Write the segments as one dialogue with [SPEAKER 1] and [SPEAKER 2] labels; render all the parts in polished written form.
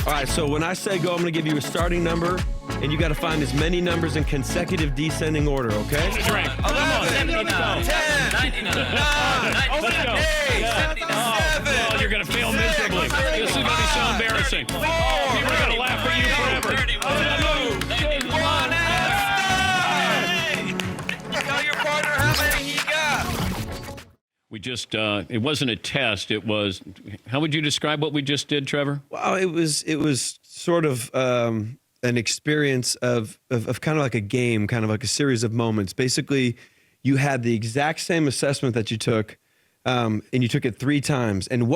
[SPEAKER 1] All right, so when I say go, I'm going to give you a starting number, and you got to find as many numbers in consecutive descending order, okay?
[SPEAKER 2] Drink. Come on.
[SPEAKER 3] 79,
[SPEAKER 1] 10,
[SPEAKER 3] 99,
[SPEAKER 1] 9,
[SPEAKER 2] Let's go.
[SPEAKER 1] 8, 77,
[SPEAKER 2] Oh, you're going to fail miserably. This is going to be so embarrassing.
[SPEAKER 1] 4,
[SPEAKER 2] People are going to laugh at you forever.
[SPEAKER 1] 2, 1, tell your partner how many he got.
[SPEAKER 2] We just, it wasn't a test. It was, how would you describe what we just did, Trevor?
[SPEAKER 1] Well, it was sort of an experience of kind of like a game, kind of like a series of moments. Basically, you had the exact same assessment that you took, and you took it 3 times. And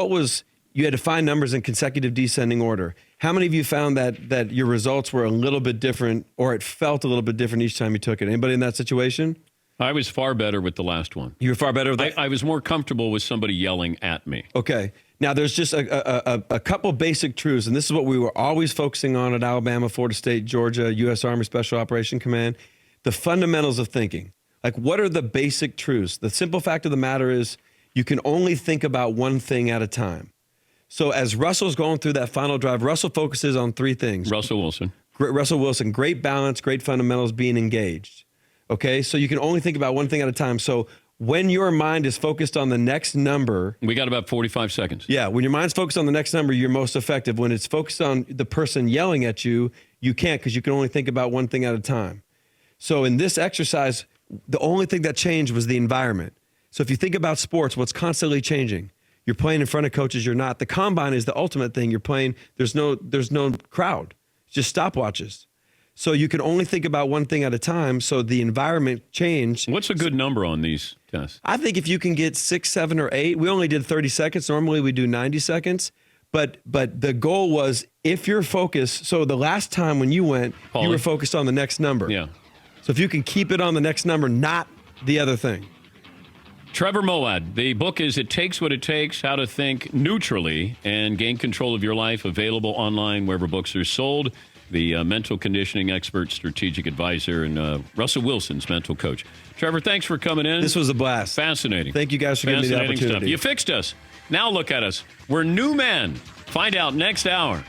[SPEAKER 1] you had to find numbers in consecutive descending order. How many of you found that your results were a little bit different, or it felt a little bit different each time you took it? Anybody in that situation?
[SPEAKER 2] I was far better with the last one.
[SPEAKER 1] You were far better with that?
[SPEAKER 2] I was more comfortable with somebody yelling at me.
[SPEAKER 1] Okay. Now, there's just a couple basic truths, and this is what we were always focusing on at Alabama, Florida State, Georgia, U.S. Army Special Operations Command, the fundamentals of thinking. Like, what are the basic truths? The simple fact of the matter is you can only think about one thing at a time. So as Russell's going through that final drive, Russell focuses on 3 things.
[SPEAKER 2] Russell Wilson,
[SPEAKER 1] great balance, great fundamentals, being engaged. Okay, so you can only think about one thing at a time. So when your mind is focused on the next number...
[SPEAKER 2] We got about 45 seconds.
[SPEAKER 1] Yeah, when your mind's focused on the next number, you're most effective. When it's focused on the person yelling at you, you can't, because you can only think about one thing at a time. So in this exercise, the only thing that changed was the environment. So if you think about sports, what's constantly changing? You're playing in front of coaches, you're not. The combine is the ultimate thing. You're playing, there's no crowd. It's just stopwatches. So you can only think about one thing at a time, so the environment changed.
[SPEAKER 2] What's a good number on these tests?
[SPEAKER 1] I think if you can get 6, 7, or 8, we only did 30 seconds. Normally we do 90 seconds. But the goal was, if you're focused, so the last time when you went,
[SPEAKER 2] Paulie,
[SPEAKER 1] you were focused on the next number.
[SPEAKER 2] Yeah.
[SPEAKER 1] So if you can keep it on the next number, not the other thing.
[SPEAKER 2] Trevor Moawad, the book is It Takes What It Takes, How to Think Neutrally and Gain Control of Your Life, available online wherever books are sold. The mental conditioning expert, strategic advisor, and Russell Wilson's mental coach. Trevor, thanks for coming in.
[SPEAKER 1] This was a blast.
[SPEAKER 2] Fascinating.
[SPEAKER 1] Thank you guys for giving me the opportunity.
[SPEAKER 2] Stuff. You fixed us. Now look at us. We're new men. Find out next hour.